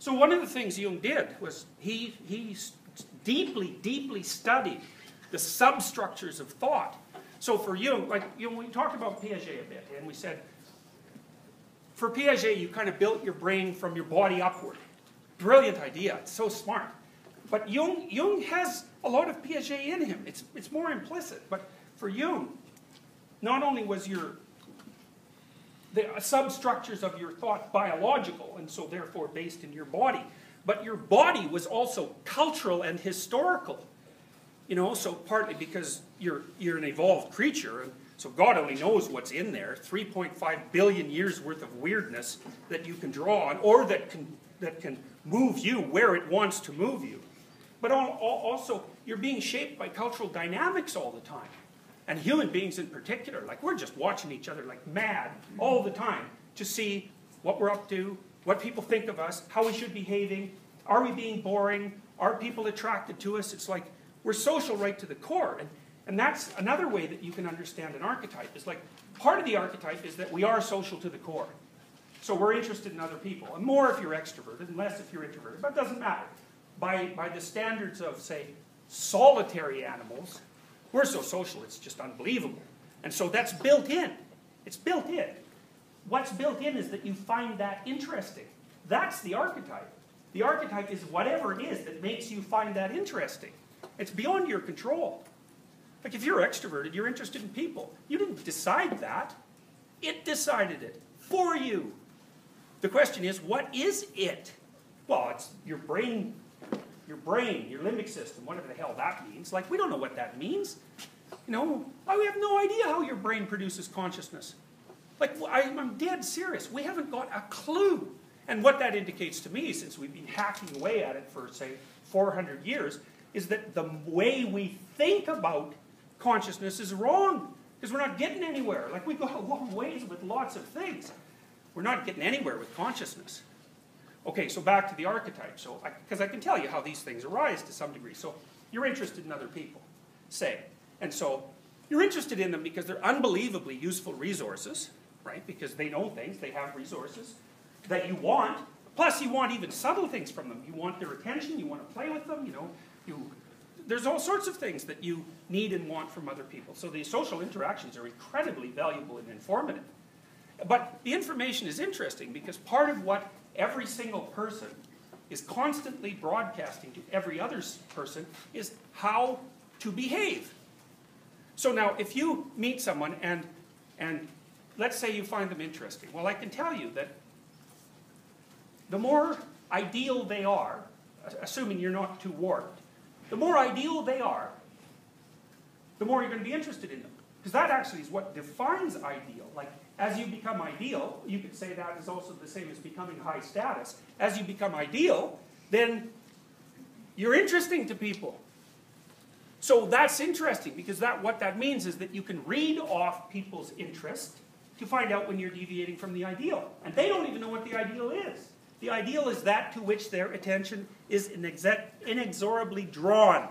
So one of the things Jung did was he deeply studied the substructures of thought. So for Jung, like we talked about Piaget a bit, and we said, for Piaget, you kind of built your brain from your body upward. Brilliant idea. It's so smart. But Jung has a lot of Piaget in him. It's more implicit. But for Jung, not only was the substructures of your thought biological, and so therefore based in your body, but your body was also cultural and historical. You know, so partly because you're an evolved creature, and so God only knows what's in there. 3.5 billion years worth of weirdness that you can draw on, or that can move you where it wants to move you. But also, you're being shaped by cultural dynamics all the time. And human beings in particular, like we're just watching each other like mad all the time to see what we're up to, what people think of us, how we should be behaving, are we being boring, are people attracted to us? It's like we're social right to the core. And that's another way that you can understand an archetype. It's like part of the archetype is that we are social to the core. So we're interested in other people. And more if you're extroverted, and less if you're introverted. But it doesn't matter. By the standards of, say, solitary animals, we're so social it's just unbelievable. And so that's built in. It's built in. What's built in is that you find that interesting. That's the archetype. The archetype is whatever it is that makes you find that interesting. It's beyond your control. Like if you're extroverted, you're interested in people. You didn't decide that. It decided it for you. The question is, what is it? Well, it's your brain, your limbic system, whatever the hell that means. Like, we don't know what that means. You know, we have no idea how your brain produces consciousness. Like, I'm dead serious. We haven't got a clue. And what that indicates to me, since we've been hacking away at it for, say, 400 years, is that the way we think about consciousness is wrong. Because we're not getting anywhere. Like, we've got a long ways with lots of things. We're not getting anywhere with consciousness. Okay, so back to the archetype. So, because I can tell you how these things arise to some degree. So, you're interested in other people, say. And so, you're interested in them because they're unbelievably useful resources, right? Because they know things, they have resources that you want. Plus, you want even subtle things from them. You want their attention, you want to play with them, you know. There's all sorts of things that you need and want from other people. So these social interactions are incredibly valuable and informative. But the information is interesting because part of what every single person is constantly broadcasting to every other person is how to behave. So now, if you meet someone and let's say you find them interesting, well, I can tell you that the more ideal they are, assuming you're not too warped, the more ideal they are, the more you're going to be interested in them. Because that actually is what defines ideal. Like, as you become ideal, you could say that is also the same as becoming high status. As you become ideal, then you're interesting to people. So that's interesting, because what that means is that you can read off people's interest to find out when you're deviating from the ideal. And they don't even know what the ideal is. The ideal is that to which their attention is inexorably drawn.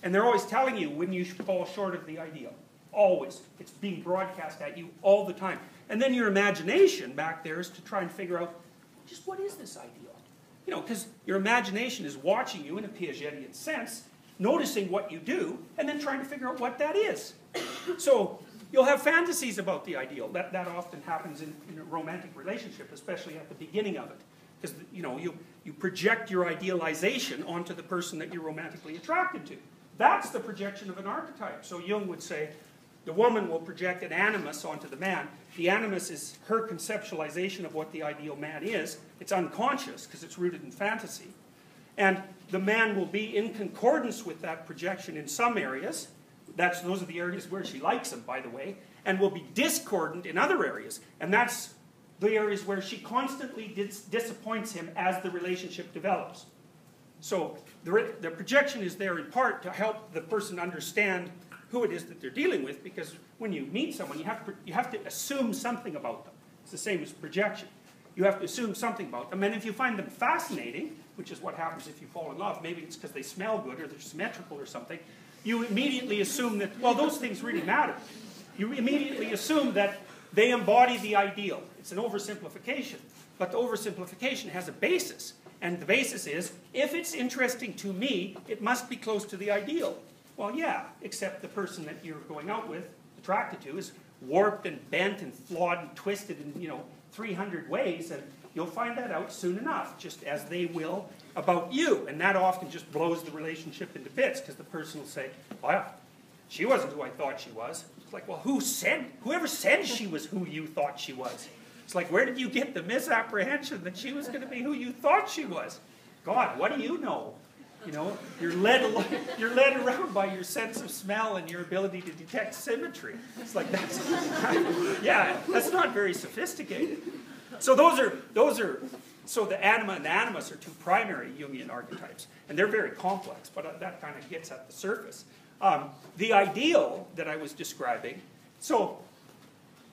And they're always telling you when you fall short of the ideal. Always. It's being broadcast at you all the time. And then your imagination back there is to try and figure out, just what is this ideal? You know, because your imagination is watching you in a Piagetian sense, noticing what you do, and then trying to figure out what that is. So you'll have fantasies about the ideal. That often happens in a romantic relationship, especially at the beginning of it. Because you know, you project your idealization onto the person that you're romantically attracted to. That's the projection of an archetype. So Jung would say, the woman will project an animus onto the man. The animus is her conceptualization of what the ideal man is. It's unconscious because it's rooted in fantasy. And the man will be in concordance with that projection in some areas. Those are the areas where she likes him, by the way. And will be discordant in other areas. And that's the areas where she constantly disappoints him as the relationship develops. So the projection is there in part to help the person understand who it is that they're dealing with, because when you meet someone, you have to assume something about them. It's the same as projection. You have to assume something about them, and if you find them fascinating, which is what happens if you fall in love, maybe it's because they smell good or they're symmetrical or something, you immediately assume that, well, those things really matter. You immediately assume that They embody the ideal. It's an oversimplification. But the oversimplification has a basis. And the basis is, if it's interesting to me, it must be close to the ideal. Well, yeah, except the person that you're going out with, attracted to, is warped and bent and flawed and twisted in, 300 ways, and you'll find that out soon enough, just as they will about you. And that often just blows the relationship into bits, because the person will say, well, she wasn't who I thought she was. It's like, well, whoever said she was who you thought she was? It's like, where did you get the misapprehension that she was going to be who you thought she was? God, what do you know? You're led around by your sense of smell and your ability to detect symmetry. It's like, that's not very sophisticated. So so the anima and the animus are two primary Jungian archetypes, and they're very complex, but that kind of gets at the surface. The ideal that I was describing, so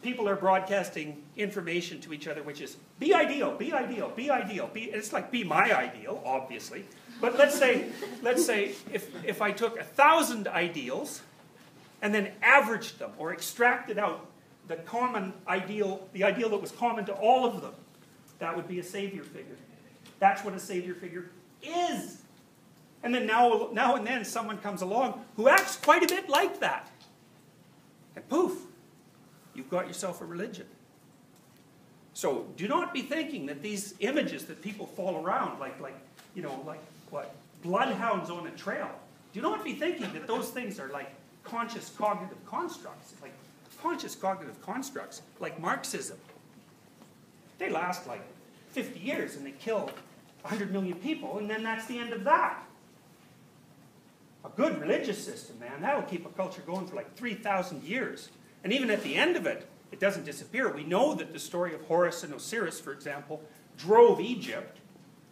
people are broadcasting information to each other, which is, be ideal, be ideal, be ideal. It's like, be my ideal, obviously. But let's say if I took 1,000 ideals and then averaged them or extracted out the common ideal, the ideal that was common to all of them, that would be a savior figure. That's what a savior figure is. And then now and then someone comes along who acts quite a bit like that. And poof, you've got yourself a religion. So do not be thinking that these images that people fall around like bloodhounds on a trail. Do not be thinking that those things are like conscious cognitive constructs. Like conscious cognitive constructs, like Marxism. They last like 50 years and they kill 100 million people, and then that's the end of that. A good religious system, man, that'll keep a culture going for like 3,000 years. And even at the end of it, it doesn't disappear. We know that the story of Horus and Osiris, for example, drove Egypt,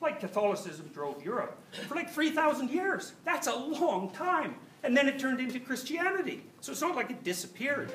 like Catholicism drove Europe, for like 3,000 years. That's a long time. And then it turned into Christianity. So it's not like it disappeared.